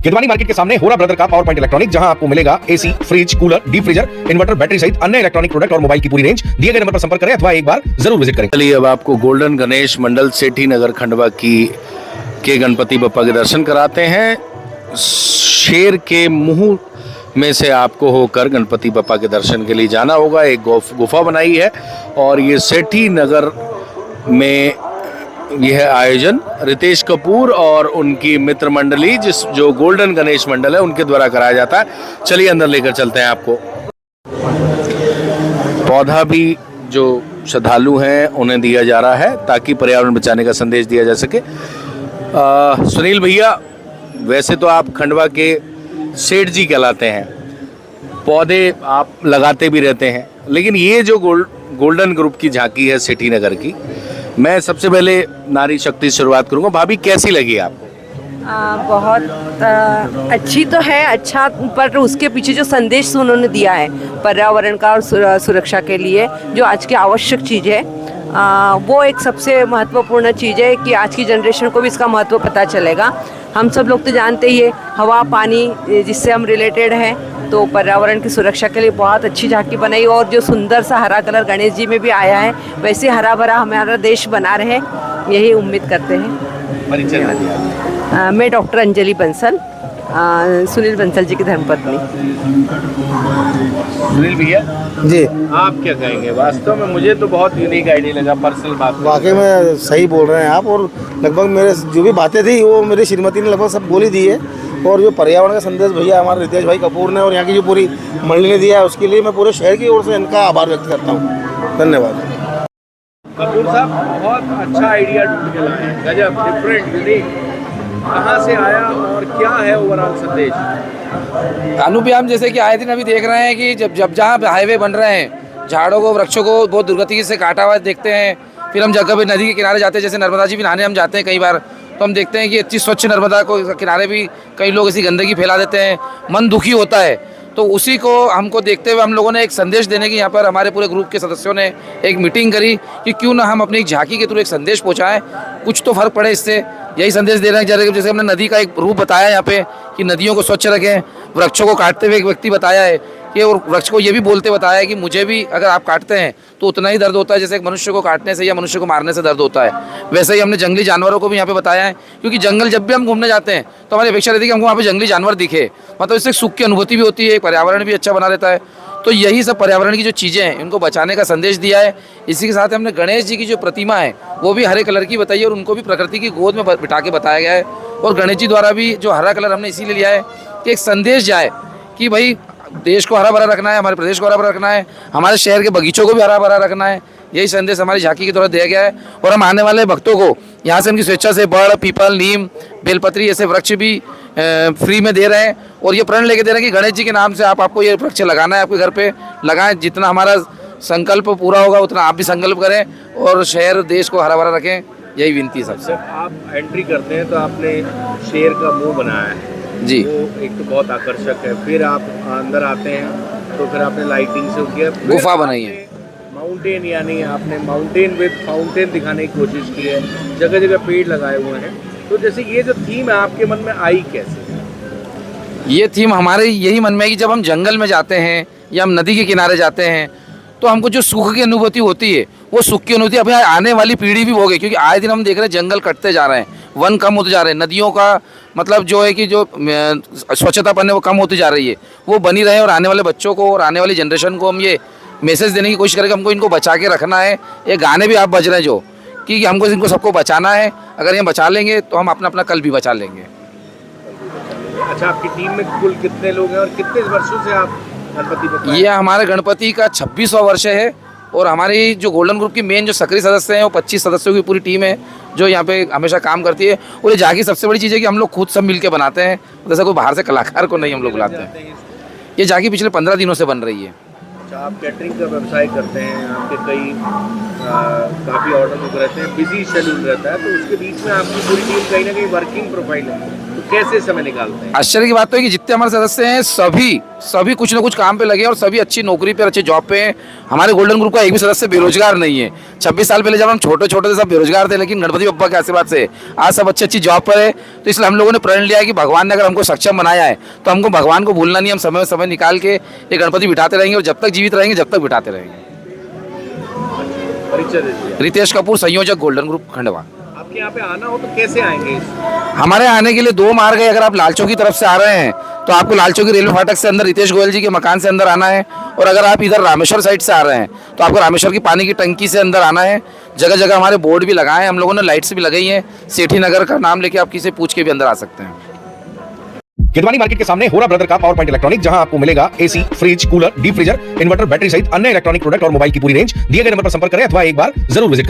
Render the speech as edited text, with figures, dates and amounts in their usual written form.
किदवानी market के सामने होरा ब्रदर का पावर पॉइंट इलेक्ट्रॉनिक, जहां आपको मिलेगा AC, fridge, cooler, deep freezer, inverter, battery सहित अन्य इलेक्ट्रॉनिक प्रोडक्ट और मोबाइल की पूरी रेंज। दिए गए नंबर पर संपर्क करें अथवा एक बार जरूर विजिट करें। चलिए अब आपको गोल्डन गणेश मंडल सेठी नगर खंडवा के गणपति बप्पा के दर्शन कराते हैं। शेर के मुंह में से आपको होकर गणपति बप्पा के दर्शन के लिए जाना होगा। एक गुफा बनाई है और ये सेठी नगर में यह आयोजन रितेश कपूर और उनकी मित्र मंडली जो गोल्डन गणेश मंडल है उनके द्वारा कराया जाता है। चलिए अंदर लेकर चलते हैं आपको। पौधा भी जो श्रद्धालु हैं उन्हें दिया जा रहा है ताकि पर्यावरण बचाने का संदेश दिया जा सके। सुनील भैया, वैसे तो आप खंडवा के सेठ जी कहलाते हैं, पौधे आप लगाते भी रहते हैं, लेकिन ये जो गोल्डन ग्रुप की झांकी है सेठी नगर की, मैं सबसे पहले नारी शक्ति से शुरुआत करूंगा। भाभी, कैसी लगी आपको? बहुत अच्छी तो है, अच्छा, पर उसके पीछे जो संदेश उन्होंने दिया है पर्यावरण का और सुरक्षा के लिए, जो आज की आवश्यक चीज़ है, वो एक सबसे महत्वपूर्ण चीज़ है कि आज की जनरेशन को भी इसका महत्व पता चलेगा। हम सब लोग तो जानते ही है, हवा पानी जिससे हम रिलेटेड हैं, तो पर्यावरण की सुरक्षा के लिए बहुत अच्छी झांकी बनाई। और जो सुंदर सा हरा कलर गणेश जी में भी आया है, वैसे हरा भरा हमारा देश बना रहे, यही उम्मीद करते हैं। परिचय ना दिया। मैं डॉक्टर अंजलि बंसल, सुनील बंसल जी की धर्मपत्नी। सुनील भैया जी, आप क्या कहेंगे? वास्तव में मुझे तो बहुत यूनिक आइडिया लगा, पर्सनल बात। वाकई में सही बोल रहे हैं आप, और लगभग मेरे जो भी बातें थी वो मेरी श्रीमती ने लगभग सब बोल ही दी है। और जो पर्यावरण का संदेश भैया हमारे रितेश भाई कपूर ने और यहाँ की जो पूरी मंडली ने दिया है, उसके लिए मैं पूरे शहर की ओर से इनका आभार व्यक्त करता हूँ। धन्यवाद। कपूर साहब, बहुत अच्छा आइडिया ढूंढ के लाए हैं, गजब, डिफरेंट, यूनिक। कहाँ से आया और क्या है ओवरऑल संदेश? कानू भी हम जैसे कि आए दिन अभी देख रहे हैं कि जब जहाँ हाईवे बन रहे हैं, झाड़ों को, वृक्षों को बहुत दुर्गति से काटा हुआ देखते हैं। फिर हम जगह पे नदी के किनारे जाते हैं, जैसे नर्मदा जी भी नहाने हम जाते हैं कई बार, तो हम देखते हैं कि इतनी स्वच्छ नर्मदा को किनारे भी कई लोग ऐसी गंदगी फैला देते हैं, मन दुखी होता है। तो उसी को हमको देखते हुए हम लोगों ने एक संदेश देने की, यहाँ पर हमारे पूरे ग्रुप के सदस्यों ने एक मीटिंग करी कि क्यों ना हम अपनी एक झांकी के थ्रू एक संदेश पहुँचाएँ, कुछ तो फर्क पड़े इससे। यही संदेश दे रहे हैं, जैसे हमने नदी का एक रूप बताया यहाँ पे कि नदियों को स्वच्छ रखें। वृक्षों को काटते हुए एक व्यक्ति बताया है कि, और वृक्ष को ये भी बोलते बताया है कि मुझे भी अगर आप काटते हैं तो उतना ही दर्द होता है जैसे एक मनुष्य को काटने से या मनुष्य को मारने से दर्द होता है। वैसे ही हमने जंगली जानवरों को भी यहाँ पे बताया है, क्योंकि जंगल जब भी हम घूमने जाते हैं तो हमारी अपेक्षा रहती है कि हमको वहाँ पे जंगली जानवर दिखे, मतलब इससे सुख की अनुभूति भी होती है, पर्यावरण भी अच्छा बना रहता है। तो यही सब पर्यावरण की जो चीज़ें हैं उनको बचाने का संदेश दिया है। इसी के साथ हमने गणेश जी की जो प्रतिमा है वो भी हरे कलर की बताई है और उनको भी प्रकृति की गोद में बिठा के बताया गया है। और गणेश जी द्वारा भी जो हरा कलर हमने इसीलिए लिया है कि एक संदेश जाए कि भाई देश को हरा भरा रखना है, हमारे प्रदेश को हरा भरा रखना है, हमारे शहर के बगीचों को भी हरा भरा रखना है। यही संदेश हमारी झांकी के द्वारा दिया गया है। और हम आने वाले भक्तों को यहाँ से उनकी स्वेच्छा से बड़, पीपल, नीम, बेलपत्री ऐसे वृक्ष भी फ्री में दे रहे हैं। और ये प्रण लेके दे रहे हैं कि गणेश जी के नाम से आपको ये वृक्ष लगाना है, आपके घर पे लगाएं। जितना हमारा संकल्प पूरा होगा उतना आप भी संकल्प करें और शहर देश को हरा भरा रखें, यही विनती सबसे। आप एंट्री करते हैं तो आपने शेर का मुंह बनाया है जी, वो एक तो बहुत आकर्षक है। फिर आप अंदर आते हैं तो फिर आपने लाइटिंग से किया, गुफा बनाई है, माउंटेन, यानी आपने माउंटेन विद फाउंटेन दिखाने की कोशिश की है, जगह जगह पेड़ लगाए हुए हैं। तो जैसे ये जो थीम है आपके मन में आई कैसे? ये थीम हमारे यही मन में है कि जब हम जंगल में जाते हैं या हम नदी के किनारे जाते हैं तो हमको जो सुख की अनुभूति होती है वो सुख की अनुभूति अभी आने वाली पीढ़ी भी होगी, क्योंकि आए दिन हम देख रहे हैं जंगल कटते जा रहे हैं, वन कम होते जा रहे हैं, नदियों का मतलब जो है कि जो स्वच्छतापन है वो कम होती जा रही है, वो बनी रहे। और आने वाले बच्चों को और आने वाली जनरेशन को हम ये मैसेज देने की कोशिश करें कि हमको इनको बचा के रखना है। ये गाने भी आप बज रहे हैं जो कि हमको इनको सबको बचाना है, अगर ये बचा लेंगे तो हम अपना अपना कल भी बचा लेंगे। अच्छा, आपकी टीम में कुल कितने लोग हैं और कितने वर्षों से आप गणपति? ये हमारे गणपति का 26वां वर्ष है और हमारी जो गोल्डन ग्रुप की मेन जो सक्रिय सदस्य हैं वो 25 सदस्यों की पूरी टीम है जो यहाँ पे हमेशा काम करती है। और ये झांकी सबसे बड़ी चीज़ है कि हम लोग खुद सब मिल के बनाते हैं, जैसा कोई बाहर से कलाकार को नहीं हम लोग बुलाते हैं। ये झांकी पिछले 15 दिनों से बन रही है। अच्छा, आप कैटरिंग का व्यवसाय करते हैं, आपके कई काफ़ी ऑर्डर रहते हैं, बिजी शेड्यूल रहता है, तो उसके बीच में आपकी पूरी टीम कहीं ना कहीं वर्किंग प्रोफाइल है, तो कैसे समय निकालते हैं? आश्चर्य की बात तो है कि जितने हमारे सदस्य हैं सभी कुछ ना कुछ काम पे लगे हैं और सभी अच्छी नौकरी पे अच्छे जॉब पे हैं। हमारे गोल्डन ग्रुप का एक भी सदस्य बेरोजगार नहीं है। 26 साल पहले जब हम छोटे छोटे थे सब बेरोजगार थे, लेकिन गणपति बप्पा के आशीर्वाद से आज सब अच्छी जॉब पर है। तो इसलिए हम लोगों ने प्रण लिया कि भगवान ने अगर हमको सक्षम बनाया है तो हमको भगवान को भूलना नहीं। हम समय निकाल के ये गणपति बिठाते रहेंगे और जब तक जीवित रहेंगे जब तक बिठाते रहेंगे। परिचय दीजिए। रितेश कपूर, संयोजक, गोल्डन ग्रुप, खंडवा। आपके यहाँ पे आना हो तो कैसे आएंगे? हमारे आने के लिए 2 मार्ग है। अगर आप लालचौक की तरफ से आ रहे हैं तो आपको लालचौक की रेलवे फाटक से अंदर रितेश गोयल जी के मकान से अंदर आना है, और अगर आप इधर रामेश्वर साइड से आ रहे हैं तो आपको रामेश्वर की पानी की टंकी से अंदर आना है। जगह जगह हमारे बोर्ड भी लगाए हैं हम लोगों ने, लाइट्स भी लगाई हैं। सेठी नगर का नाम लेके आप किसी पूछ के भी अंदर आ सकते हैं। किदवानी मार्केट के सामने होरा ब्रदर का पावर पॉइंट इलेक्ट्रॉनिक, जहां आपको मिलेगा AC, fridge, cooler, deep freezer, inverter, battery सहित अन्य इलेक्ट्रॉनिक प्रोडक्ट और मोबाइल की पूरी रेंज। दिए गए नंबर पर संपर्क करें अथवा एक बार जरूर विजिट करें।